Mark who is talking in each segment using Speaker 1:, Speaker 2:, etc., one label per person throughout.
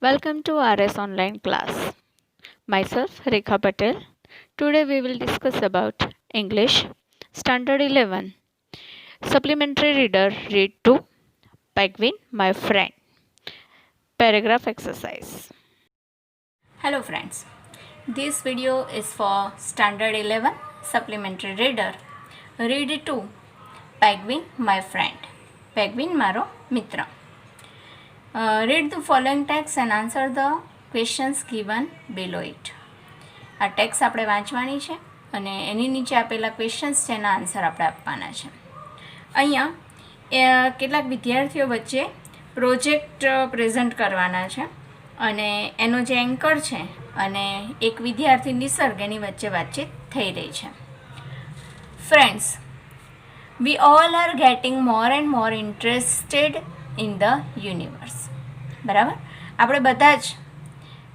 Speaker 1: Welcome to RS online class. Myself Rekha Patel. Today we will discuss about English Standard 11 Supplementary Reader Read 2 Penguin My Friend Paragraph Exercise.
Speaker 2: Hello friends, this video is for Standard 11 Supplementary Reader Read 2 Penguin My Friend Penguin મારો મિત્ર. Read the following text and answer the questions given below it. આ text આપણે વાંચવાની છે અને એની નીચે આપેલા questions છે એના આન્સર આપણે આપવાના છે. અહીંયા કેટલાક વિદ્યાર્થીઓ વચ્ચે પ્રોજેક્ટ પ્રેઝન્ટ કરવાના છે અને એનો જે એન્કર છે અને એક વિદ્યાર્થી નિસર્ગ એની વચ્ચે વાતચીત થઈ રહી છે. Friends, we all are getting more and more interested in the universe. બરાબર, આપણે બધા જ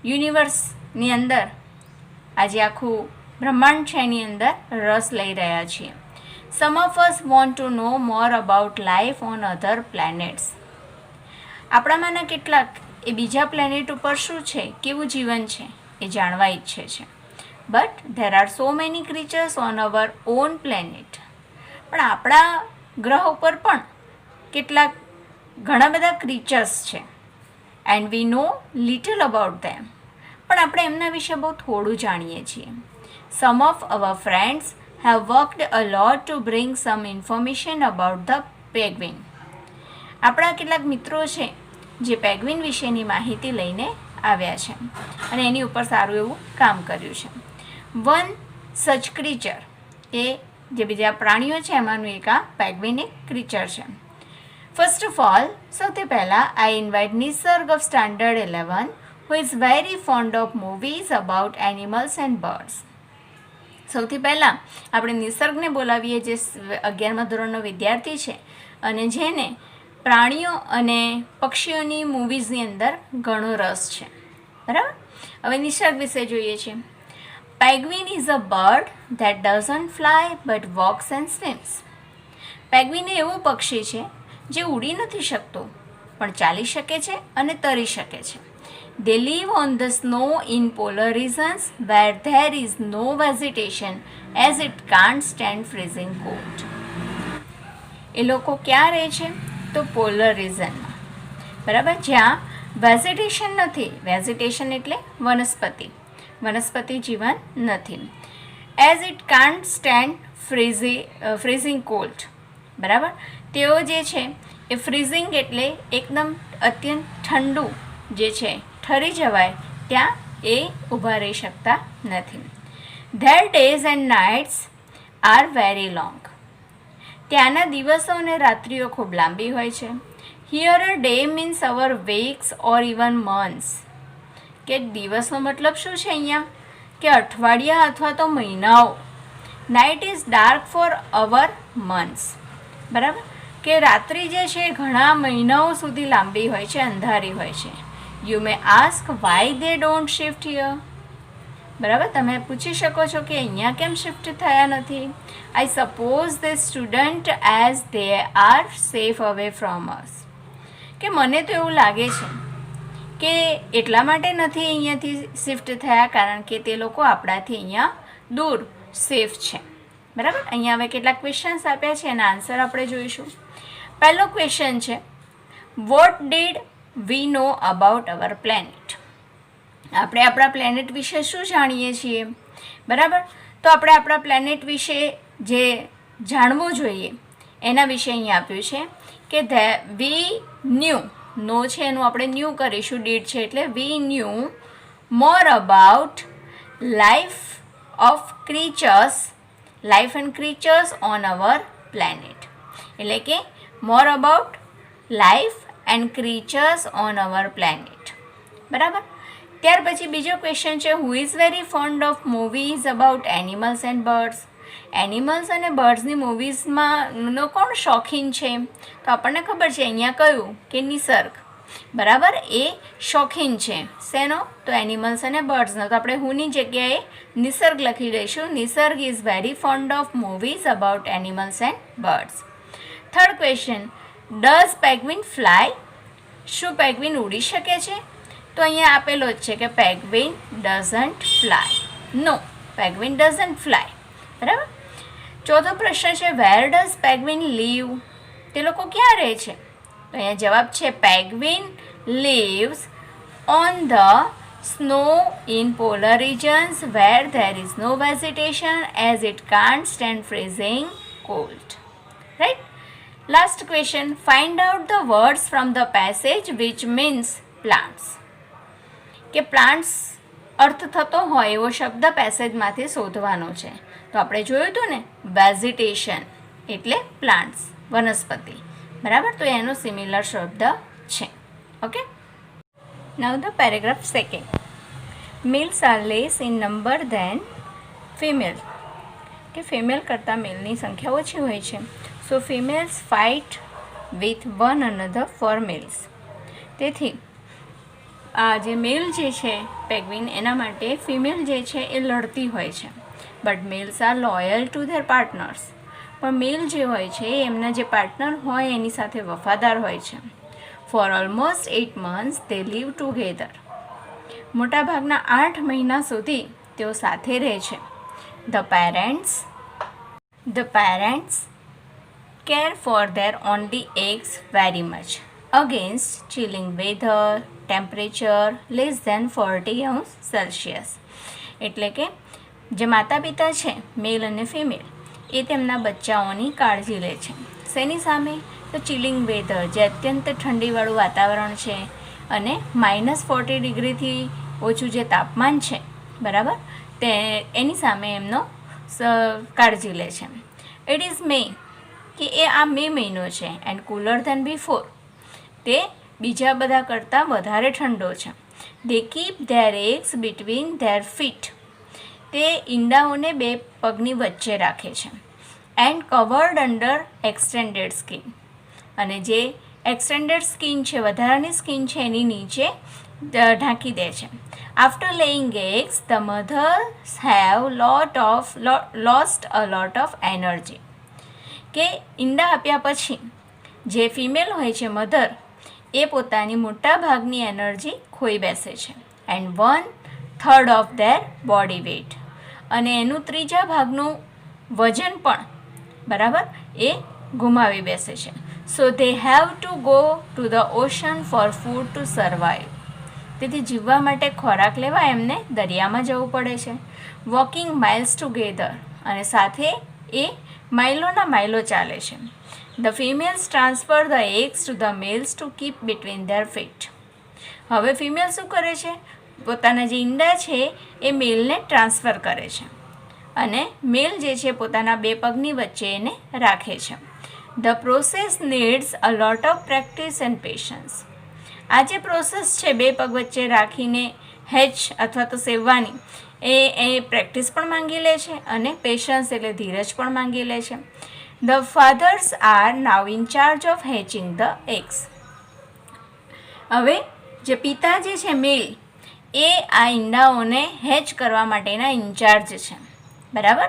Speaker 2: યુનિવર્સની અંદર આજે આખું બ્રહ્માંડ છે એની અંદર રસ લઈ રહ્યા છીએ. Some of us want to know more about life on other planets. આપણામાંના કેટલાક એ બીજા પ્લેનેટ ઉપર શું છે, કેવું જીવન છે એ જાણવા ઈચ્છે છે. But there are so many ક્રીચર્સ on hour on planet. પણ આપણા ગ્રહ ઉપર પણ કેટલાક ઘણા બધા ક્રીચર્સ છે. And we know little about them. પણ આપણે એમના વિશે બહુ થોડું જાણીએ છીએ. Some of our friends have worked a lot to bring some information about the penguin. આપણા કેટલાક મિત્રો છે જે પેગ્વિન વિશેની માહિતી લઈને આવ્યા છે અને એની ઉપર સારું એવું કામ કર્યું છે. વન સચ ક્રીચર, એ જે બીજા પ્રાણીઓ છે એમાંનું એક આ પેગ્વિન એક ક્રીચર છે. ફર્સ્ટ ઓફ ઓલ, સૌથી પહેલાં I invite Nisarg of standard 11 who is very fond of movies about animals and birds. સૌથી પહેલાં આપણે નિસર્ગને બોલાવીએ જે 11મા ધોરણનો વિદ્યાર્થી છે અને જેને પ્રાણીઓ અને પક્ષીઓની મૂવીઝની અંદર ઘણો રસ છે. બરાબર, હવે નિસર્ગ વિશે જોઈએ છીએ. Penguin is a bird that doesn't fly but walks and સ્વિમ્સ. Penguin એવું પક્ષી છે જે ઉડી નથી શકતું પણ ચાલી શકે છે અને તરી શકે છે. They live on the snow in polar regions where there is no vegetation as it can't stand freezing cold. એ લોકો ક્યાં રહે છે? તો પોલર રિઝનમાં. બરાબર, જ્યાં વેજીટેશન નથી. વેજીટેશન એટલે વનસ્પતિ જીવન નથી. As it can't stand freezing cold. બરાબર, તેઓ જે છે એ ફ્રીઝિંગ એટલે એકદમ અત્યંત ઠંડુ જે છે ઠરી જવાય ત્યાં એ ઊભા રહી શકતા નથી. Their days and nights are very long. ત્યાંના દિવસો અને રાત્રિઓ ખૂબ લાંબી હોય છે. Here a day means our weeks or even months. કે દિવસનો મતલબ શું છે અહીંયા? કે અઠવાડિયા અથવા તો મહિનાઓ. Night is dark for our months. બરાબર, કે રાત્રિ જે છે ઘણા મહિનાઓ સુધી લાંબી હોય છે, અંધારી હોય છે. You may ask Y they don't shift here. બરાબર, તમે પૂછી શકો છો કે અહીંયા કેમ શિફ્ટ થયા નથી. I suppose the student as they are safe away from us. કે મને તો એવું લાગે છે કે એટલા માટે નથી અહીંયાથી શિફ્ટ થયા કારણ કે તે લોકો આપણાથી અહીંયા દૂર સેફ છે. બરાબર, અહીંયા હવે કેટલાક ક્વેશ્ચન્સ આપ્યા છે એના આન્સર આપણે જોઈશું. પહેલો ક્વેશ્ચન છે, what did we know about hour planet. આપણે આપણા પ્લેનેટ વિશે શું જાણીએ છીએ? બરાબર, તો આપણે આપણા પ્લેનેટ વિશે જે જાણવું જોઈએ એના વિશે અહીંયા આપ્યું છે કે વી ન્યૂ, નો છે એનું આપણે ન્યૂ કરીશું, ડીડ છે એટલે we knew more about life of creatures, life and creatures on our planet. એટલે કે more about life and creatures on our planet. બરાબર, ત્યાર પછી બીજો ક્વેશ્ચન છે, who is very fond of movies about animals and birds. Animals અને બર્ડ્સની મૂવીઝમાંનો કોણ શોખીન છે? તો આપણને ખબર છે અહીંયા કયું કે નિસર્ગ. બરાબર, એ શોખીન છે શેનો? તો એનિમલ્સ અને બર્ડ્સનો. તો આપણે હુની જગ્યાએ નિસર્ગ લખી દઈશું. Nisarg is very fond of movies about animals and birds. Third question, does penguin fly. શું પેગ્વિન ઉડી શકે છે? તો તો અહીંયા આપેલો જ છે કે penguin doesn't fly. No, penguin doesn't fly. બરાબર. ચોથો પ્રશ્ન છે વેર ડઝ પેગ્વિન લીવ? તે લોકો ક્યાં રહે છે? તો અહીંયા જવાબ છે penguin leaves on the snow in polar regions where there is no vegetation as it can't stand freezing cold. Right? Last question. Find out the words from the passage which means plants. કે plants અર્થ થતો હોય એવો શબ્દ પેસેજમાંથી શોધવાનો છે. તો આપણે જોયું હતું ને વેજીટેશન એટલે પ્લાન્ટ્સ, વનસ્પતિ. બરાબર. તો એનો સિમિલર શબ્દ છે. Okay. Now the paragraph second. Males are less in number than female. કે ફિમેલ કરતાં મેલની સંખ્યા ઓછી હોય છે. So females fight with one another for males. તેથી આ જે મેલ જે છે પેગ્વિન એના માટે ફિમેલ જે છે એ લડતી હોય છે. But males are loyal to their partners. પણ મેલ જે હોય છે એ એમના જે પાર્ટનર હોય એની સાથે વફાદાર હોય છે. For almost 8 months they live together. મોટાભાગના 8 મહિના સુધી તેઓ સાથે રહે છે. The parents care for their only eggs very much against chilling weather, temperature less than 40°C. એટલે કે જે માતા પિતા છે મેલ અને ફિમેલ એ તેમના બચ્ચાઓની કાળજી લે છે. શેની સામે? તો ચિલિંગ વેધર, જે અત્યંત ઠંડીવાળું વાતાવરણ છે અને -40°થી ઓછું જે તાપમાન છે, બરાબર, તે એની સામે એમનો કાળજી લે છે. ઇટ ઇઝ મે, કે એ આ મે મહિનો છે. એન્ડ કુલર ધેન બિફોર, તે બીજા બધા કરતાં વધારે ઠંડો છે. They keep their eggs between their feet, તે ઈંડાઓને બે પગની વચ્ચે રાખે છે. And covered under extended skin, અને જે એક્સટેન્ડેડ સ્કિન છે, વધારાની સ્કિન છે, એની નીચે ઢાંકી દે છે. After laying eggs the mothers have lost a lot of energy. કે ઈંડા આપ્યા પછી જે ફિમેલ હોય છે મધર, એ પોતાની મોટા ભાગની એનર્જી ખોઈ બેસે છે. And 1/3 of their body weight, અને એનું ત્રીજા ભાગનું વજન પણ, બરાબર, એ ગુમાવી બેસે છે. So they have to go to the ocean for food to survive. તેથી જીવવા માટે ખોરાક લેવા એમને દરિયામાં જવું પડે છે. વોકિંગ માઇલ્સ ટુગેધર, અને સાથે એ માઇલોના માઇલો ચાલે છે. The females transfer the eggs to the males to keep between their feet. હવે ફિમેલ શું કરે છે? પોતાના જે ઈંડા છે એ મેલને ટ્રાન્સફર કરે છે, અને મેલ જે છે પોતાના બે પગની વચ્ચે એને રાખે છે. The process needs a lot of practice and patience. આ જે પ્રોસેસ છે બે પગ વચ્ચે રાખીને હેચ અથવા તો સેવવાની, એ પ્રેક્ટિસ પણ માંગી લે છે, અને પેશન્સ એટલે ધીરજ પણ માંગી લે છે. The fathers are now in charge of hatching the eggs. હવે જે પિતા જે છે મેલ, એ આ ઈંડાઓને હેચ કરવા માટેના ઇન્ચાર્જ છે, બરાબર.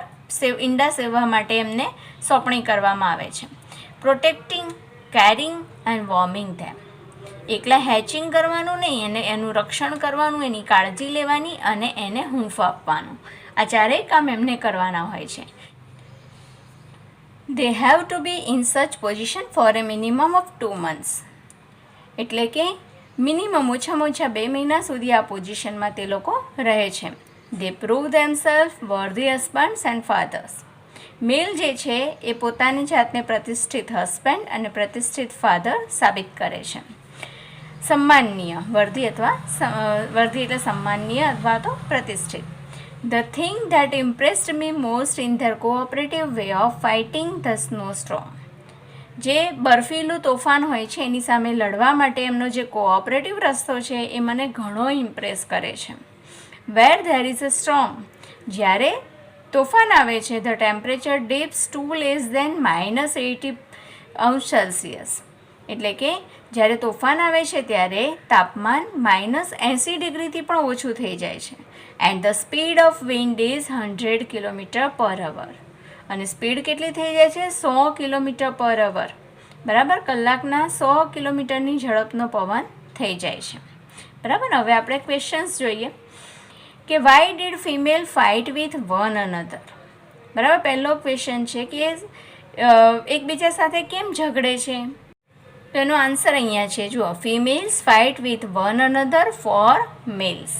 Speaker 2: ઈંડા સેવવા માટે એમને સોંપણી કરવામાં આવે છે. પ્રોટેક્ટિંગ, કેરિંગ એન્ડ વોર્મિંગ ધેમ. એકલા હેચિંગ કરવાનું નહીં, એને એનું રક્ષણ કરવાનું, એની કાળજી લેવાની અને એને હૂંફ આપવાનું, આ ચારેય કામ એમને કરવાના હોય છે. They have to be in such position for a minimum of 2 months. એટલે કે મિનિમમ ઓછામાં ઓછા 2 મહિના સુધી આ પોઝિશનમાં તે લોકો રહે છે. દે પ્રૂવ ધેમસેલ્ફ વર્ધી હસબન્ડ્સ એન્ડ ફાધર્સ. મેલ જે છે એ પોતાની જાતને પ્રતિષ્ઠિત હસબન્ડ અને પ્રતિષ્ઠિત ફાધર સાબિત કરે છે. સન્માનીય, વર્ધી એટલે સન્માનીય અથવા તો પ્રતિષ્ઠિત. The thing that impressed me most in their cooperative way of fighting the snow storm. જે બર્ફીલું તોફાન હોય છે એની સામે લડવા માટે એમનો જે કોઓપરેટિવ રસ્તો છે એ મને ઘણો ઇમ્પ્રેસ કરે છે. Where there is a storm, જ્યારે તોફાન આવે છે, the temperature dips to less than -80°C. એટલે કે જ્યારે તોફાન આવે છે ત્યારે તાપમાન -80°થી પણ ઓછું થઈ જાય છે. And the speed of wind is 100 km/h. અને સ્પીડ કેટલી થઈ જાય છે? 100 km/h. બરાબર, કલાકના 100 કિલોમીટરની ઝડપનો પવન થઈ જાય છે. બરાબર. હવે આપણે ક્વેશ્ચન્સ જોઈએ કે why did female fight with one another. બરાબર. પહેલો ક્વેશ્ચન છે કે એકબીજા સાથે કેમ ઝઘડે છે? તો એનો આન્સર અહીંયા છે. જુઓ, females fight with one another for males.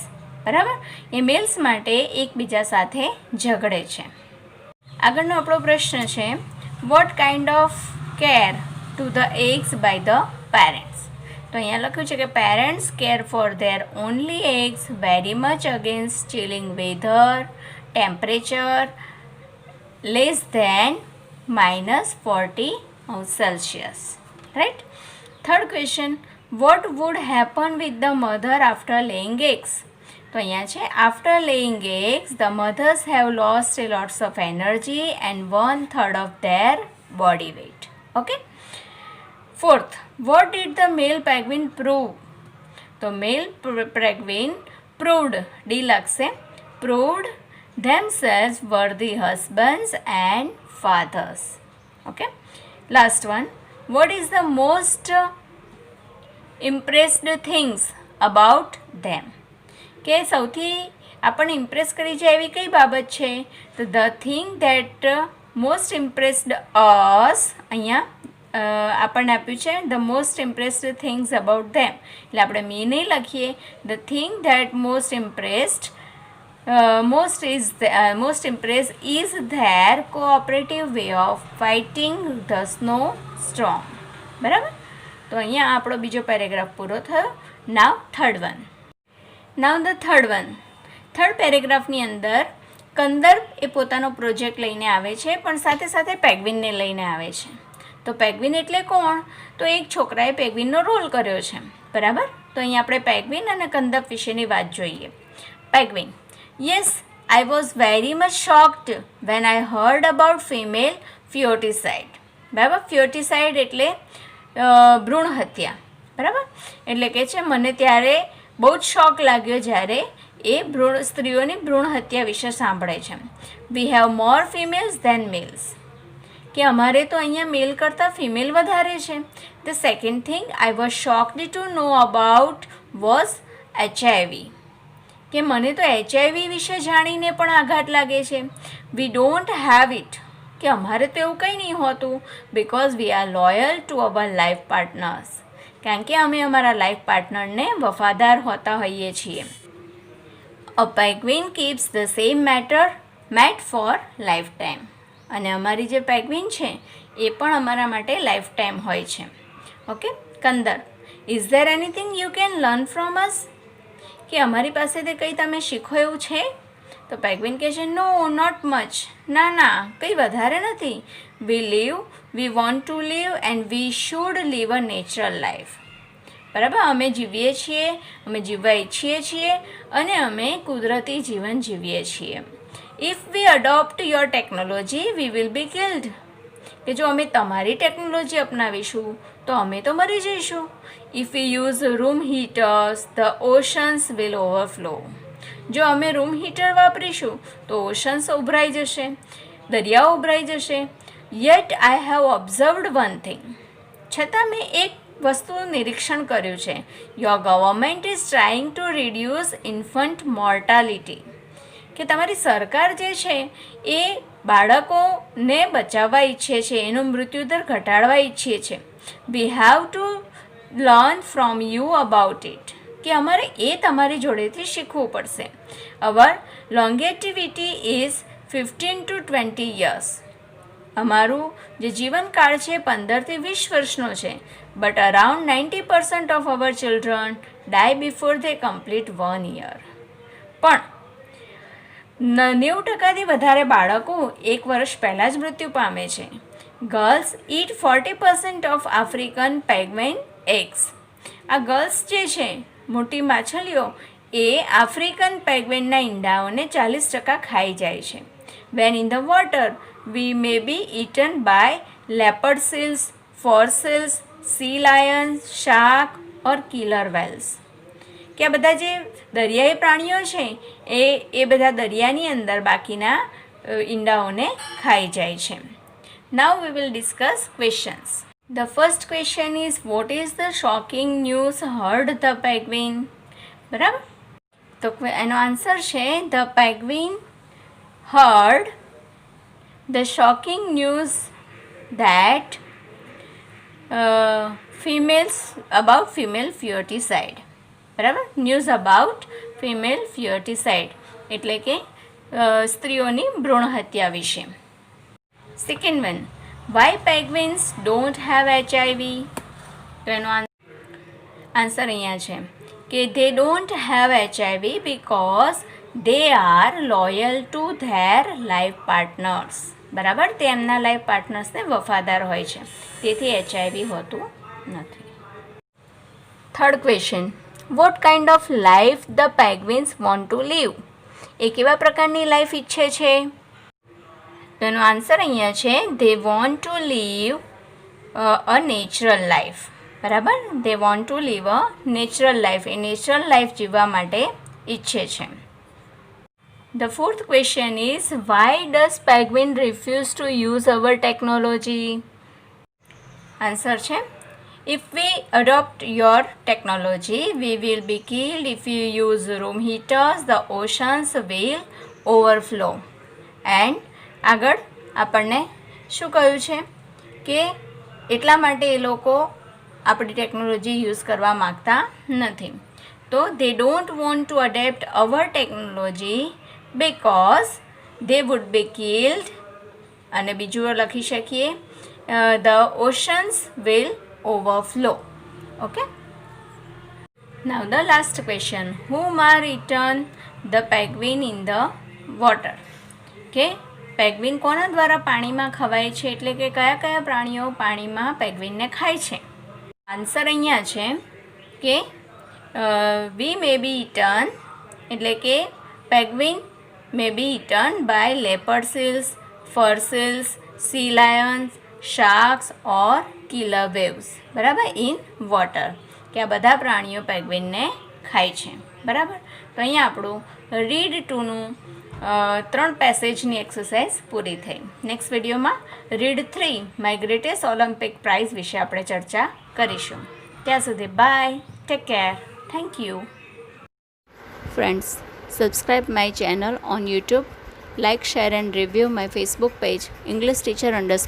Speaker 2: બરાબર. એ મેલ્સ માટે એકબીજા સાથે ઝઘડે છે. આગળનો આપણો પ્રશ્ન છે, what kind of care to the eggs by the parents. તો અહીંયા લખ્યું છે કે parents care for their only eggs very much against chilling weather, temperature less than -40°C. Right. Third question, what would happen with the mother after laying eggs. તો અહીંયા છે, after laying eggs the mothers have lost a lots of energy and 1/3 of their body weight. Okay. Fourth, what did the male penguin prove. તો male penguin proved, ડી લાગશે, proved themselves worthy husbands and fathers. Okay. Last one, what is the most impressed things about them. કે સૌથી આપણને Impress કરી જાય એવી કઈ બાબત છે? તો the thing that most impressed us, અહીંયા આપણને આપ્યું છે the most impressed things about them, એટલે આપણે મી નહીં લખીએ. The thing that most impressed most impressed is their cooperative way of fighting the snowstorm. બરાબર. તો અહીંયા આપણો બીજો પેરેગ્રાફ પૂરો થયો. Now the third one. Third પેરેગ્રાફની અંદર કંદર્પ એ પોતાનો પ્રોજેક્ટ લઈને આવે છે, પણ સાથે સાથે પેગ્વિનને લઈને આવે છે. તો પેગ્વિન એટલે કોણ? તો એક છોકરાએ પેગ્વિનનો રોલ કર્યો છે. બરાબર. તો અહીંયા આપણે પેગ્વિન અને કંદર્પ વિશેની વાત જોઈએ. Penguin, yes, I was very much shocked when I heard about female feticide. બરાબર. ફ્યોટિસાઇડ એટલે ભ્રૂણ હત્યા. બરાબર. એટલે કે છે મને ત્યારે બહુ જ શોક લાગ્યો જ્યારે એ સ્ત્રીઓની ભ્રૂણ હત્યા વિશે સાંભળે છે. We have more females than males. કે અમારે તો અહીંયા મેલ કરતાં ફિમેલ વધારે છે. The second thing I was shocked to know about was HIV. કે મને તો HIV વિશે જાણીને પણ આઘાત લાગે છે. We don't have it. કે અમારે તો એવું કંઈ નહીં હોતું. Because we are loyal to our life partners. કારણ કે અમે અમારા લાઈફ પાર્ટનરને વફાદાર હોતા હોઈએ છીએ. A penguin keeps the same mate for lifetime. અને અમારી જે પેગ્વિન છે એ પણ અમારા માટે લાઈફ ટાઈમ હોય છે. Okay. Kandarp, is there anything you can learn from us. કે અમારી પાસેથી કંઈ તમે શીખો એવું છે? તો પેગ્વિન કહે છે, નો નોટ મચ. ના, કંઈ વધારે નથી. We want to live and we should live a natural life. બરાબર. અમે જીવીએ છીએ, અમે જીવવા ઈચ્છીએ છીએ અને અમે કુદરતી જીવન જીવીએ છીએ. If V adopt your technology we will be killed. કે જો અમે તમારી ટેકનોલોજી અપનાવીશું તો અમે તો મરી જઈશું. If V use room હીટર્સ the Ocean's will overflow. જો અમે રૂમ હીટર વાપરીશું તો ઓશન્સ ઉભરાઈ જશે, દરિયાઓ ઉભરાઈ જશે. Yet I have observed one thing. છતાં મેં એક વસ્તુનું નિરીક્ષણ કર્યું છે. Your government is trying to reduce infant mortality. કે તમારી સરકાર જે છે એ બાળકોને બચાવવા ઈચ્છે છે, એનો મૃત્યુદર ઘટાડવા ઈચ્છે છે. We have to learn from you about it. કે અમારે એ તમારી જોડેથી શીખવું પડશે. અવર લોંગેટિવિટી ઇઝ 15 to 20 years. અમારું જે જીવનકાળ છે 15 થી 20 વર્ષનો છે. But around 90% of our children die before they complete 1 year. પણ 90% વધારે બાળકો 1 વર્ષ પહેલાં જ મૃત્યુ પામે છે. Girls it 40% of African penguin eggs. આ ગર્લ્સ જે છે, મોટી માછલીઓ, એ આફ્રિકન પેગ્વિનના ઈંડાઓને 40% ખાઈ જાય છે. When in the water we may be eaten by leopard seals, fur seals, sea lions, shark or killer whales. કે આ બધા જે દરિયાઈ પ્રાણીઓ છે એ બધા દરિયાની અંદર બાકીના ઈંડાઓને ખાઈ જાય છે. Now we will discuss questions. The first question is, what is the shocking news heard the penguin? બરાબર. તો એનો આન્સર છે the penguin heard the shocking news that females about female feticide. બરાબર, ન્યૂઝ અબાઉટ ફિમેલ ફિયોટિસાઇડ એટલે કે સ્ત્રીઓની ભ્રૂણ હત્યા વિશે. Second one, why penguins don't have HIV. તો એનો આન્સર અહીંયા છે કે they don't have HIV because they are loyal to their life partners. બરાબર, તે એમના લાઈફ પાર્ટનર્સને વફાદાર હોય છે, તેથી HIV હોતું નથી. Third question, what kind of life the penguins want to live. એ કેવા પ્રકારની લાઈફ ઈચ્છે છે? તો એનો આન્સર અહીંયા છે they want to live a natural life. બરાબર, they want to live a natural life. A natural life જીવવા માટે ઈચ્છે છે. The fourth question is, why does penguin refuse to use our technology? Answer છે, if we adopt your technology, we will be killed. If you use room heaters, the oceans will overflow. And આગળ આપણને શું કહ્યું છે કે એટલા માટે એ લોકો આપણી ટેકનોલોજી યુઝ કરવા માગતા નથી. તો they don't want to adapt our technology because they would be killed. અને બીજું લખી શકીએ the oceans will overflow. Okay. Now the last question, whom are eaten the penguin in the water. Okay. Penguin કોના દ્વારા પાણીમાં ખવાય છે, એટલે કે કયા કયા પ્રાણીઓ પાણીમાં પેંગ્વિનને ખાય છે? આન્સર અહીંયા છે કે વી મે બી ઇટન, એટલે કે penguin may be eaten by leopard seals, fur seals, sea lions, sharks or killer waves. બરાબર, ઇન વોટર, કે આ બધા પ્રાણીઓ પેંગ્વિનને ખાય છે. બરાબર, તો અહીંયા આપણું રીડ 2નું 3 પેસેજની એક્સરસાઇઝ પૂરી થઈ. નેક્સ્ટ વિડીયોમાં read 3 my greatest Olympic prize વિશે આપણે ચર્ચા કરીશું. ત્યાં સુધી bye, take care, thank you. Friends, subscribe my channel on YouTube, like, share and review my Facebook page English Teacher _RS.